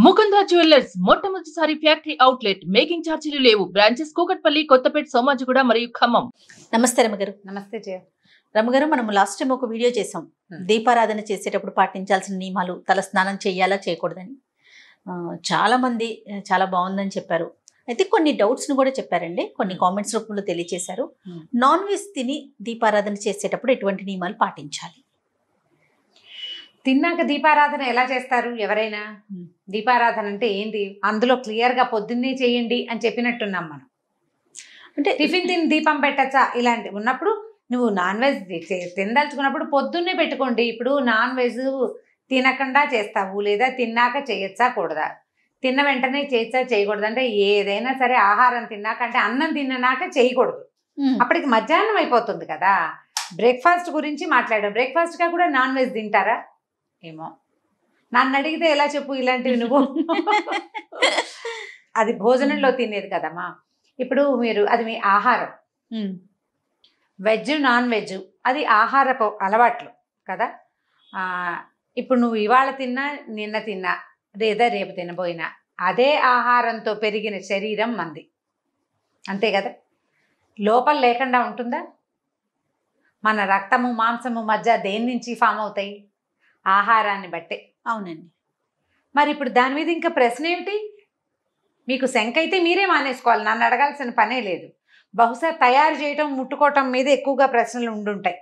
Mukunda jewellers మొట్టమొదటిసారి factory outlet making ఛార్జీలు లేవు. బ్రాంచెస్ కూకట్పల్లి, కొత్తపేట, సోమాజిగూడ మరియు ఖమ్మం. నమస్తే రమగారు. నమస్తే జయ. రమగారు, మనం లాస్ట్ టైం ఒక వీడియో చేసాం. దీపారాధన చేసేటప్పుడు పాటించాల్సిన నియమాలు, తల స్నానం చేయాలా చేయకూడదని. చాలా మంది చాలా బాగుందని చెప్పారు. అయితే కొన్ని డౌట్స్ ను కూడా చెప్పారండి, కొన్ని కామెంట్స్ రూపంలో తెలియజేశారు. నాన్ వెజ్ తిని దీపారాధన చేసేటప్పుడు ఎటువంటి నియమాలు పాటించాలి? తిన్నాక దీపారాధన ఎలా చేస్తారు? ఎవరైనా దీపారాధన అంటే ఏంటి, అందులో క్లియర్గా పొద్దున్నే చేయండి అని చెప్పినట్టున్నాం మనం. అంటే టిఫిన్ తిని దీపం పెట్టచ్చా ఇలాంటి ఉన్నప్పుడు నువ్వు నాన్ వెజ్ తినదలుచుకున్నప్పుడు పొద్దున్నే పెట్టుకోండి. ఇప్పుడు నాన్ వెజ్ తినకుండా చేస్తావు, లేదా తిన్నాక చేయొచ్చా కూడదా, తిన్న వెంటనే చేయొచ్చా చేయకూడదు, అంటే ఏదైనా సరే ఆహారం తిన్నాక, అంటే అన్నం తిన్నాక చేయకూడదు. అప్పటికి మధ్యాహ్నం అయిపోతుంది కదా. బ్రేక్ఫాస్ట్ గురించి మాట్లాడాం. బ్రేక్ఫాస్ట్గా కూడా నాన్ వెజ్ తింటారా ఏమో, నన్ను అడిగితే ఎలా చెప్పు ఇలాంటివి నువ్వు. అది భోజనంలో తినేది కదమ్మా. ఇప్పుడు మీరు అది మీ ఆహారం, వెజ్ నాన్ వెజ్ అది ఆహారపు అలవాట్లు కదా. ఇప్పుడు నువ్వు ఇవాళ తిన్నా, నిన్న తిన్నా, లేదా రేపు తినబోయినా అదే ఆహారంతో పెరిగిన శరీరం మంది, అంతే కదా. లోపల లేకుండా ఉంటుందా? మన రక్తము మాంసము మధ్య దేని నుంచి ఫామ్ అవుతాయి? ఆహారాన్ని బట్టే. అవునండి. మరి ఇప్పుడు దాని మీద ఇంకా ప్రశ్న ఏమిటి? మీకు శంక అయితే మీరే మానేసుకోవాలి, నన్ను అడగాల్సిన పనే లేదు. బహుశా తయారు చేయటం, ముట్టుకోవటం మీద ఎక్కువగా ప్రశ్నలు ఉండుంటాయి.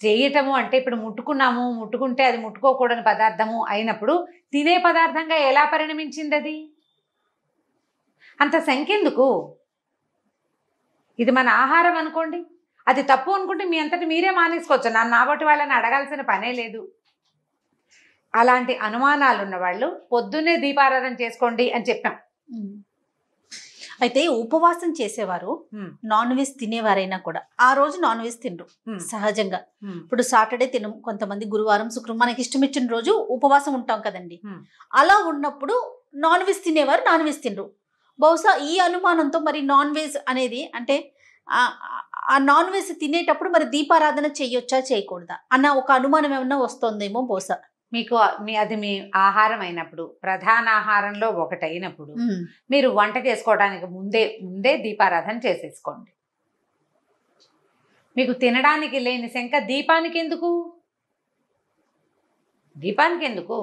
చేయటము అంటే ఇప్పుడు ముట్టుకున్నాము, ముట్టుకుంటే అది ముట్టుకోకూడని పదార్థము అయినప్పుడు తినే పదార్థంగా ఎలా పరిణమించింది అది? అంత శంకెందుకు? ఇది మన ఆహారం అనుకోండి, అది తప్పు అనుకుంటే మీ అంతటి మీరే మానేసుకోవచ్చు, నన్ను నాబట్టి వాళ్ళని అడగాల్సిన పనే లేదు. అలాంటి అనుమానాలు ఉన్నవాళ్ళు పొద్దున్నే దీపారాధన చేసుకోండి అని చెప్పాం. అయితే ఉపవాసం చేసేవారు, నాన్ వెజ్ తినేవారైనా కూడా ఆ రోజు నాన్ వెజ్ తినరు సహజంగా. ఇప్పుడు సాటర్డే తినం, కొంతమంది గురువారం, శుక్రవారం మనకి ఇష్టం ఇచ్చిన రోజు ఉపవాసం ఉంటాం కదండి. అలా ఉన్నప్పుడు నాన్ వెజ్ తినేవారు నాన్ వెజ్ తినరు. బహుశా ఈ అనుమానంతో మరి నాన్ వెజ్ అనేది, అంటే ఆ నాన్ వెజ్ తినేటప్పుడు మరి దీపారాధన చేయొచ్చా చేయకూడదా అన్న ఒక అనుమానం ఏమన్నా వస్తుందేమో బహుశా. మీకు అది మీ ఆహారం అయినప్పుడు, ప్రధాన ఆహారంలో ఒకటైనప్పుడు మీరు వంట చేసుకోవడానికి ముందే దీపారాధన చేసేసుకోండి. మీకు తినడానికి లేని శంక దీపానికి ఎందుకు? దీపానికి ఎందుకు?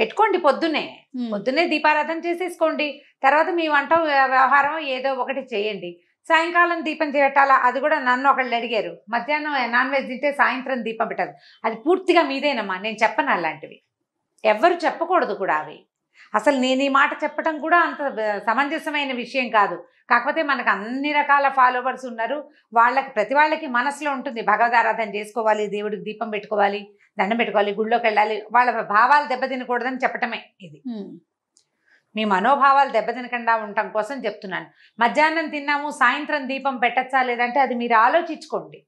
పెట్టుకోండి పొద్దున్నే దీపారాధన చేసేసుకోండి. తర్వాత మీ వంట వ్యవహారం ఏదో ఒకటి చేయండి. సాయంకాలం దీపం పెట్టాలా, అది కూడా నన్ను ఒకళ్ళు అడిగారు. మధ్యాహ్నం నాన్ వెజ్ తింటే సాయంత్రం దీపం పెట్టాలి, అది పూర్తిగా మీదేనమ్మా, నేను చెప్పను అలాంటివి. ఎవ్వరు చెప్పకూడదు కూడా అవి. అసలు నేను ఈ మాట చెప్పడం కూడా అంత సమంజసమైన విషయం కాదు. కాకపోతే మనకు అన్ని రకాల ఫాలోవర్స్ ఉన్నారు, ప్రతి వాళ్ళకి మనసులో ఉంటుంది భగవదారాధన చేసుకోవాలి, దేవుడికి దీపం పెట్టుకోవాలి, దండం పెట్టుకోవాలి, గుళ్ళోకి వెళ్ళాలి. వాళ్ళ భావాలు దెబ్బతినకూడదని చెప్పటమే ఇది. మీ మనోభావాలు దెబ్బతినకుండా ఉండటం కోసం చెప్తున్నాను. మధ్యాహ్నం తిన్నాము, సాయంత్రం దీపం పెట్టచ్చా లేదంటే అది మీరు ఆలోచించుకోండి.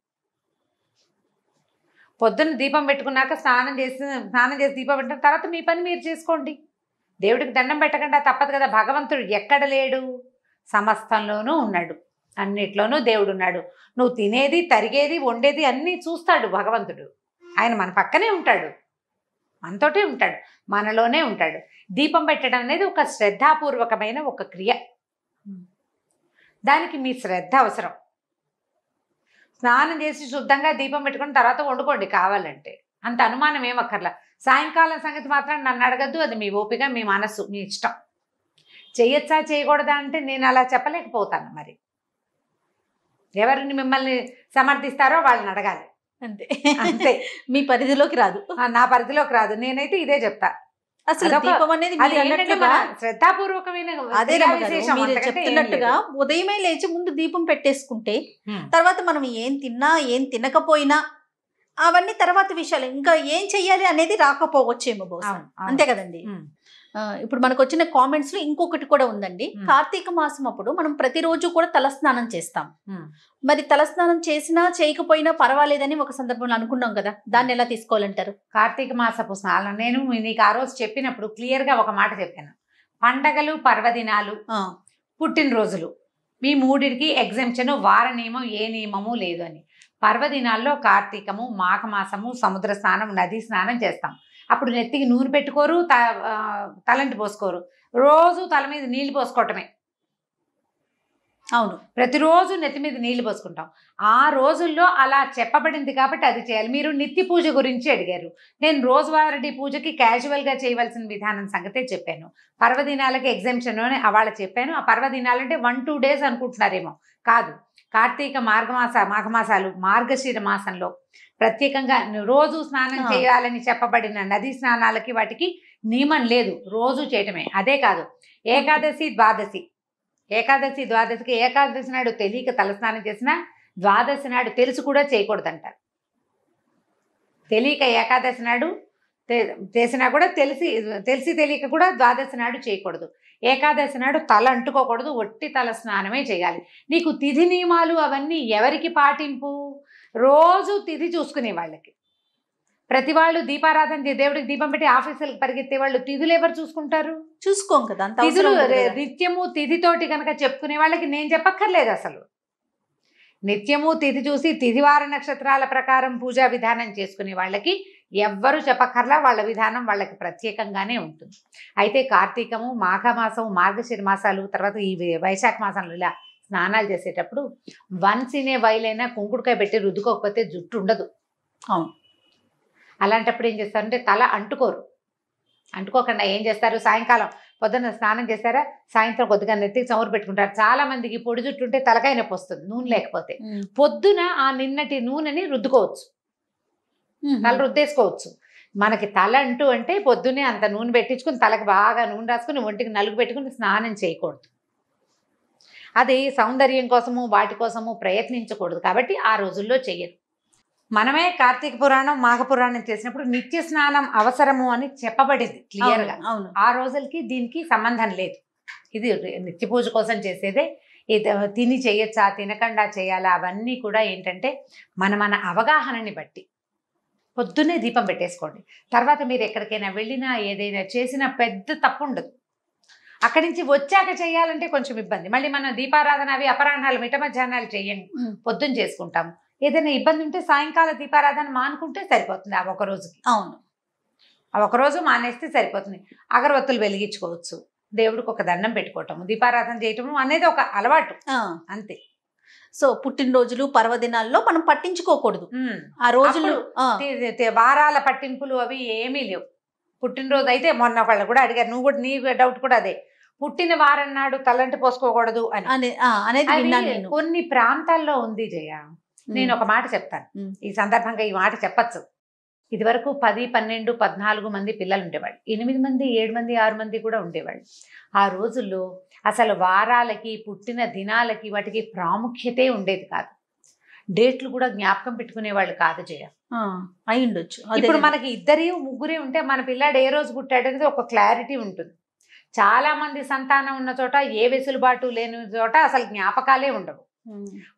పొద్దున్న దీపం పెట్టుకున్నాక స్నానం చేసి దీపం పెట్టిన తర్వాత మీ పని మీరు చేసుకోండి. దేవుడికి దండం పెట్టకుండా తప్పదు కదా. భగవంతుడు ఎక్కడ లేడు? సమస్తంలోనూ ఉన్నాడు, అన్నిట్లోనూ దేవుడు ఉన్నాడు. నువ్వు తినేది, తరిగేది, వండేది అన్నీ చూస్తాడు భగవంతుడు. ఆయన మన పక్కనే ఉంటాడు, మనతోటే ఉంటాడు, మనలోనే ఉంటాడు. దీపం పెట్టడం అనేది ఒక శ్రద్ధాపూర్వకమైన ఒక క్రియ. దానికి మీ శ్రద్ధ అవసరం. స్నానం చేసి శుద్ధంగా దీపం పెట్టుకుని తర్వాత వండుకోండి కావాలంటే, అంత అనుమానం ఏమక్కర్లా. సాయంకాలం సంగతి మాత్రం నన్ను అడగద్దు, అది మీ ఓపిక, మీ మనస్సు, మీ ఇష్టం. చేయొచ్చా చేయకూడదా అంటే నేను అలా చెప్పలేకపోతాను. మరి ఎవరిని మిమ్మల్ని సమర్థిస్తారో వాళ్ళని అడగాలి, అంతే అంతే. మీ పరిధిలోకి రాదు, నా పరిధిలోకి రాదు. నేనైతే ఇదే చెప్తా. అసలు దీపం అనేది శ్రద్ధాపూర్వకమైన, అదే మీరు చెప్తున్నట్టుగా ఉదయమే లేచి ముందు దీపం పెట్టేసుకుంటే తర్వాత మనం ఏం తిన్నా ఏం తినకపోయినా అవన్నీ తర్వాత విషయాలు, ఇంకా ఏం చెయ్యాలి అనేది రాకపోవచ్చేమో బహుశా. అంతే కదండి. ఇప్పుడు మనకు వచ్చిన కామెంట్స్ లో ఇంకొకటి కూడా ఉందండి. కార్తీక మాసం అప్పుడు మనం ప్రతిరోజు కూడా తలస్నానం చేస్తాం. మరి తలస్నానం చేసినా చేయకపోయినా పర్వాలేదని ఒక సందర్భంలో అనుకున్నాం కదా, దాన్ని ఎలా తీసుకోవాలంటారు? కార్తీక మాసపు స్నానం నేను నీకు ఆ రోజు చెప్పినప్పుడు క్లియర్ గా ఒక మాట చెప్పాను. పండగలు, పర్వదినాలు, పుట్టినరోజులు, మీ మూడిటికి ఎగ్జెంప్షన్, వార నియమం ఏ నియమము లేదు అని. పర్వదినాల్లో కార్తీకము, మాఘమాసము, సముద్ర స్నానం, నదీ స్నానం చేస్తాం. అప్పుడు నెత్తికి నూనె పెట్టుకోరు, తలంటి పోసుకోరు, రోజు తల మీద నీళ్లు పోసుకోవటమే. అవును, ప్రతిరోజు నెత్తి మీద నీళ్లు పోసుకుంటాం. ఆ రోజుల్లో అలా చెప్పబడింది కాబట్టి అది చేయాలి. మీరు నిత్య పూజ గురించి అడిగారు. నేను రోజువారీ పూజకి క్యాజువల్గా చేయవలసిన విధానం సంగతే చెప్పాను. పర్వదినాలకి ఎగ్జామ్షన్ అని అవాళ చెప్పాను. ఆ పర్వదినాలంటే 1-2 డేస్ అనుకుంటున్నారేమో, కాదు. కార్తీక మాఘమాసాలు, మార్గశిర మాసంలో ప్రత్యేకంగా రోజు స్నానం చేయాలని చెప్పబడిన నదీ స్నానాలకి వాటికి నియమం లేదు, రోజు చేయటమే. అదే కాదు, ఏకాదశి ద్వాదశికి ఏకాదశి నాడు తెలియక తలస్నానం చేసినా ద్వాదశి నాడు తెలిసి కూడా చేయకూడదంటారు. తెలియక ఏకాదశి నాడు చేసినా కూడా తెలిసి తెలియక కూడా ద్వాదశి నాడు చేయకూడదు. ఏకాదశి నాడు తల అంటుకోకూడదు, ఒట్టి తల స్నానమే చేయాలి. నీకు తిథి నియమాలు అవన్నీ ఎవరికి పాటింపు? రోజు తిథి చూసుకునే వాళ్ళకి. ప్రతి వాళ్ళు దీపారాధన దేవుడికి దీపం పెట్టి ఆఫీసులకు పరిగెత్తే వాళ్ళు తిథులు ఎవరు చూసుకుంటారు? చూసుకోం కదా. తిథులు నిత్యము తిథితోటి కనుక చెప్పుకునే వాళ్ళకి నేను చెప్పక్కర్లేదు. అసలు నిత్యము తిథి చూసి తిథివార నక్షత్రాల ప్రకారం పూజా విధానం చేసుకునే వాళ్ళకి ఎవ్వరు చెప్పక్కర్లా, వాళ్ళ విధానం వాళ్ళకి ప్రత్యేకంగానే ఉంటుంది. అయితే కార్తీకము, మాఘమాసం, మార్గశిర మాసాలు, తర్వాత ఈ వైశాఖ మాసంలో ఇలా స్నానాలు చేసేటప్పుడు వన్స్ ఇన్ ఏ వైల్ అయినా కుంకుడుకాయ పెట్టి రుద్దుకోకపోతే జుట్టు ఉండదు. అవును, అలాంటప్పుడు ఏం చేస్తారంటే తల అంటుకోకుండా ఏం చేస్తారు, సాయంకాలం పొద్దున్న స్నానం చేస్తారా, సాయంత్రం కొద్దిగా నెత్తికి చమురు పెట్టుకుంటారు. చాలా మందికి పొడి జుట్టు ఉంటే తలకాయ నొప్పి వస్తుంది నూనె లేకపోతే. పొద్దున ఆ నిన్నటి నూనెని రుద్దుకోవచ్చు, తల రుద్దేసుకోవచ్చు. మనకి తల అంటే పొద్దునే అంత నూనె పెట్టించుకుని తలకి బాగా నూనె రాసుకుని ఒంటికి నలుగు పెట్టుకుని స్నానం చేయకూడదు. అది సౌందర్యం కోసము వాటి కోసము ప్రయత్నించకూడదు. కాబట్టి ఆ రోజుల్లో చెయ్యరు. మనమే కార్తీక పురాణం, మాఘ పురాణం చేసినప్పుడు నిత్య స్నానం అవసరము అని చెప్పబడింది క్లియర్గా. ఆ రోజులకి దీనికి సంబంధం లేదు. ఇది నిత్య పూజ కోసం చేసేదే. తిని చేయొచ్చా, తినకుండా చేయాలా, అవన్నీ కూడా ఏంటంటే మన అవగాహనని బట్టి పొద్దున్నే దీపం పెట్టేసుకోండి. తర్వాత మీరు ఎక్కడికైనా వెళ్ళినా ఏదైనా చేసినా పెద్ద తప్పు ఉండదు. అక్కడి నుంచి వచ్చాక చేయాలంటే కొంచెం ఇబ్బంది. మళ్ళీ మనం దీపారాధన అవి అపరాహ్నాలు మిట్ట మధ్యాహ్నాలు చేయండి, పొద్దున్న చేసుకుంటాము. ఏదైనా ఇబ్బంది ఉంటే సాయంకాల దీపారాధన మానుకుంటే సరిపోతుంది. ఆ ఒక రోజుకి. అవును, ఆ ఒకరోజు మానేస్తే సరిపోతుంది. అగరవత్తులు వెలిగించుకోవచ్చు, దేవుడికి ఒక దండం పెట్టుకోవటం, దీపారాధన చేయటం అనేది ఒక అలవాటు అంతే. సో పుట్టినరోజులు, పర్వదినాల్లో మనం పట్టించుకోకూడదు. ఆ రోజులు వారాల పట్టింపులు అవి ఏమీ లేవు. పుట్టినరోజు అయితే మొన్న వాళ్ళు కూడా అడిగారు, నువ్వు కూడా నీ డౌట్ కూడా అదే, పుట్టిన వారం నాడు తలంటి పోసుకోకూడదు అనేది కొన్ని ప్రాంతాల్లో ఉంది జయ. నేను ఒక మాట చెప్తాను ఈ సందర్భంగా, ఈ మాట చెప్పచ్చు. ఇది వరకు 10, 12, 14 మంది పిల్లలు ఉండేవాళ్ళు, 8 మంది, 7 మంది, 6 మంది కూడా ఉండేవాళ్ళు. ఆ రోజుల్లో అసలు వారాలకి, పుట్టిన దినాలకి వాటికి ప్రాముఖ్యతే ఉండేది కాదు. డేట్లు కూడా జ్ఞాపకం పెట్టుకునేవాళ్ళు కాదు జయ. అయి ఉండొచ్చు. ఇప్పుడు మనకి 2, 3 ఉంటే మన పిల్లాడు ఏ రోజు పుట్టాడు అనేది ఒక క్లారిటీ ఉంటుంది. చాలా మంది సంతానం ఉన్న చోట, ఏ వెసులుబాటు లేని చోట అసలు జ్ఞాపకాలే ఉండవు.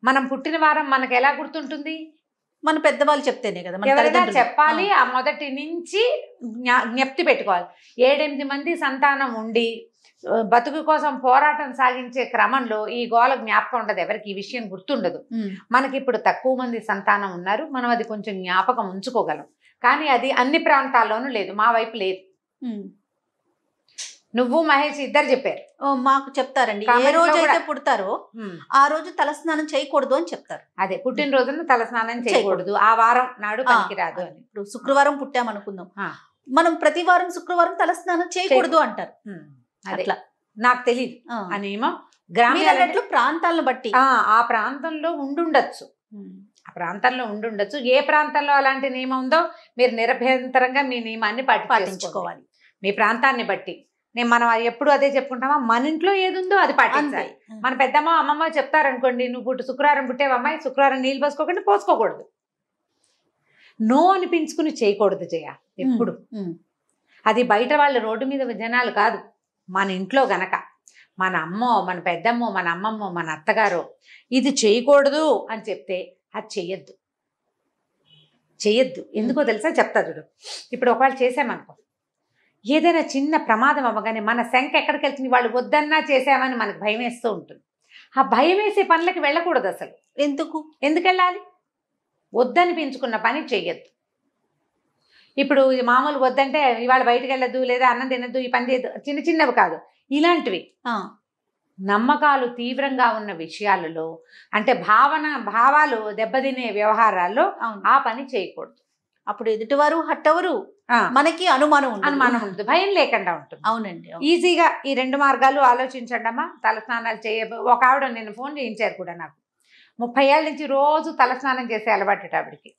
మనం పుట్టిన వారం మనకు ఎలా గుర్తుంటుంది? మన పెద్దవాళ్ళు చెప్తేనే కదా, ఎవరైనా చెప్పాలి. ఆ మొదటి నుంచి జ్ఞప్తి పెట్టుకోవాలి. 7-8 మంది సంతానం ఉండి బతుకు కోసం పోరాటం సాగించే క్రమంలో ఈ గోల జ్ఞాపకం ఉండదు, ఎవరికి ఈ విషయం గుర్తుండదు. మనకి ఇప్పుడు తక్కువ మంది సంతానం ఉన్నారు, మనం అది కొంచెం జ్ఞాపకం ఉంచుకోగలం. కానీ అది అన్ని ప్రాంతాల్లోనూ లేదు, మా వైపు లేదు. నువ్వు మహేష్ ఇద్దరు చెప్పారు. మాకు చెప్తారండి, ఏ రోజు అయితే పుడతారో ఆ రోజు తలస్నానం చేయకూడదు అని చెప్తారు. అదే పుట్టినరోజున తలస్నానం చేయకూడదు, ఆ వారం నాడు పనికిరాదు అని. ఇప్పుడు శుక్రవారం పుట్టామనుకుందాం, మనం ప్రతి వారం శుక్రవారం తలస్నానం చేయకూడదు అంటారు. అట్లా నాకు తెలియదు ఆ నియమం. గ్రామీణ ప్రాంతాలను బట్టి ఆ ప్రాంతంలో ఉండుండొచ్చు, ఆ ప్రాంతంలో ఉండుండొచ్చు. ఏ ప్రాంతంలో అలాంటి నియమం ఉందో మీరు నిరభ్యంతరంగా మీ నియమాన్ని పాటించుకోవాలి, మీ ప్రాంతాన్ని బట్టి. మనం ఎప్పుడు అదే చెప్పుకుంటామా, మన ఇంట్లో ఏది ఉందో అది పాటించాలి. మన పెద్దమ్మ అమ్మమ్మ చెప్తారనుకోండి, నువ్వు శుక్రవారం పుట్టేవా అమ్మాయి, శుక్రవారం నీళ్ళు పోసుకోకండి, పోసుకోకూడదు. నో అనిపించుకుని చేయకూడదు జయ ఎప్పుడు. అది బయట వాళ్ళ రోడ్డు మీద జనాలు కాదు, మన ఇంట్లో గనక మన అమ్మో, మన పెద్దమ్మో, మన అమ్మమ్మో, మన అత్తగారో ఇది చేయకూడదు అని చెప్తే అది చెయ్యొద్దు. ఎందుకో తెలుసా, చెప్తా చూడు. ఇప్పుడు ఒకవేళ చేసామనుకో, ఏదైనా చిన్న ప్రమాదం అవ్వగానే మన శంక ఎక్కడికి వెళ్తుంది, వాళ్ళు వద్దన్నా చేసామని మనకు భయం వేస్తూ ఉంటుంది. ఆ భయం వేసే పనులకి వెళ్ళకూడదు అసలు. ఎందుకు వెళ్ళాలి? వద్దని పెంచుకున్న పని చెయ్యొద్దు. ఇప్పుడు మామూలు వద్దంటే ఇవాళ బయటకు వెళ్ళదు లేదా అన్నం తినద్దు ఈ పని చేయద్దు చిన్న చిన్నవి కాదు ఇలాంటివి నమ్మకాలు తీవ్రంగా ఉన్న విషయాలలో అంటే భావాలు దెబ్బతినే వ్యవహారాల్లో ఆ పని చేయకూడదు. అప్పుడు ఎదుటివారు హట్టవరు, మనకి అనుమానం ఉంటుంది, భయం లేకుండా ఉంటుంది. అవునండి. ఈజీగా ఈ 2 మార్గాలు ఆలోచించండి అమ్మా. తలస్నానాలు ఒక ఆవిడ నిన్న ఫోన్ చేయించారు కూడా నాకు. 30 ఏళ్ళ నుంచి రోజు తలస్నానం చేసే అలవాటు ఆవిడికి.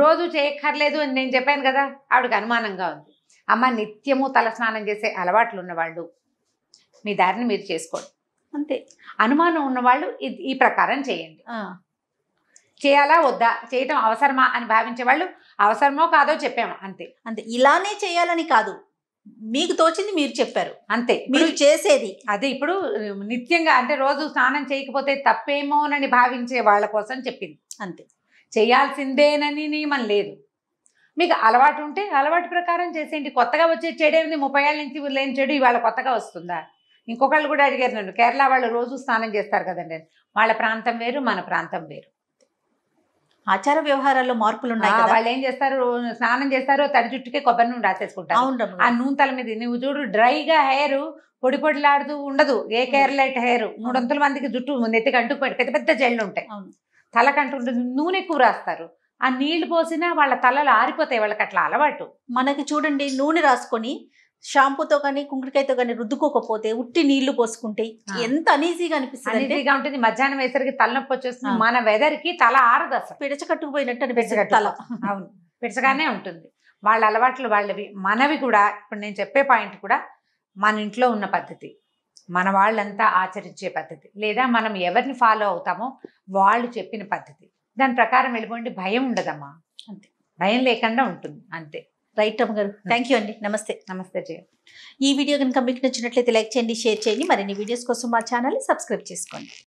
రోజు చేయక్కర్లేదు అని నేను చెప్పాను కదా, ఆవిడకి అనుమానంగా ఉంది. అమ్మ నిత్యము తలస్నానం చేసే అలవాట్లు ఉన్నవాళ్ళు మీ దారిని మీరు చేసుకోండి అంతే. అనుమానం ఉన్నవాళ్ళు ఈ ప్రకారం చేయండి. చేయాలా వద్దా, చేయటం అవసరమా అని భావించే వాళ్ళు అవసరమో కాదో చెప్పాము అంతే. అంతే, ఇలానే చేయాలని కాదు, మీకు తోచింది మీరు చెప్పారు అంతే. మీరు చేసేది అదే. ఇప్పుడు నిత్యంగా అంటే రోజు స్నానం చేయకపోతే తప్పేమోనని భావించే వాళ్ళ కోసం చెప్పింది అంతే. చేయాల్సిందేనని నియమం లేదు. మీకు అలవాటు ఉంటే అలవాటు ప్రకారం చేసేయండి. కొత్తగా వచ్చే చెడేది 30 ఏళ్ళ నుంచి లేని చెడు ఇవాళ కొత్తగా వస్తుందా? ఇంకొకళ్ళు కూడా అడిగారు నన్ను, కేరళ వాళ్ళు రోజు స్నానం చేస్తారు కదండి, వాళ్ళ ప్రాంతం వేరు మన ప్రాంతం వేరు, ఆచార వ్యవహారాల్లో మార్పులు ఉన్నాయి. వాళ్ళు ఏం చేస్తారు, స్నానం చేస్తారు తడి జుట్టుకే కొబ్బరి నూనె రాసేసుకుంటారు. ఆ నూనె తల మీద నువ్వు చూడు డ్రైగా హెయిర్ పొడి పొడిలాడుతూ ఉండదు. ఏ కేరళైట్ హెయిర్ 300 మందికి జుట్టు నెత్తికి అంటుకు పెద్ద పెద్ద జళ్ళు ఉంటాయి, తలకంటుంటుంది, నూనె ఎక్కువ రాస్తారు. ఆ నీళ్లు పోసినా వాళ్ళ తలలు ఆరిపోతాయి, వాళ్ళకి అట్లా అలవాటు. మనకి చూడండి నూనె రాసుకొని షాంపూతో కానీ కుంకుడికాయతో కానీ రుద్దుకోకపోతే ఉట్టి నీళ్లు పోసుకుంటే ఎంత అనీజీగా అనిపిస్తుంది. అనీజీగా ఉంటుంది. మధ్యాహ్నం వేసరికి తలనొప్పి వచ్చేస్తుంది. మన వెదర్ కి తల ఆరదు, అసలు పిడచకట్టుకుపోయినట్టు అనిపిస్తుంది తల. అవును, పిడచగానే ఉంటుంది. వాళ్ళ అలవాట్లు వాళ్ళవి, మనవి కూడా. ఇప్పుడు నేను చెప్పే పాయింట్ కూడా మన ఇంట్లో ఉన్న పద్ధతి, మన వాళ్ళంతా ఆచరించే పద్ధతి, లేదా మనం ఎవరిని ఫాలో అవుతామో వాళ్ళు చెప్పిన పద్ధతి, దాని ప్రకారం వెళ్ళిపోండి. భయం ఉండదమ్మా, అంతే. భయం లేకుండా ఉంటుంది అంతే. రైట్ అమ్మ గారు, థ్యాంక్ యూ అండి. నమస్తే. నమస్తే జయ. ఈ వీడియో కనుక మీకు నచ్చినట్లయితే లైక్ చేయండి, షేర్ చేయండి. మరిన్ని వీడియోస్ కోసం మా ఛానల్ని సబ్స్క్రైబ్ చేసుకోండి.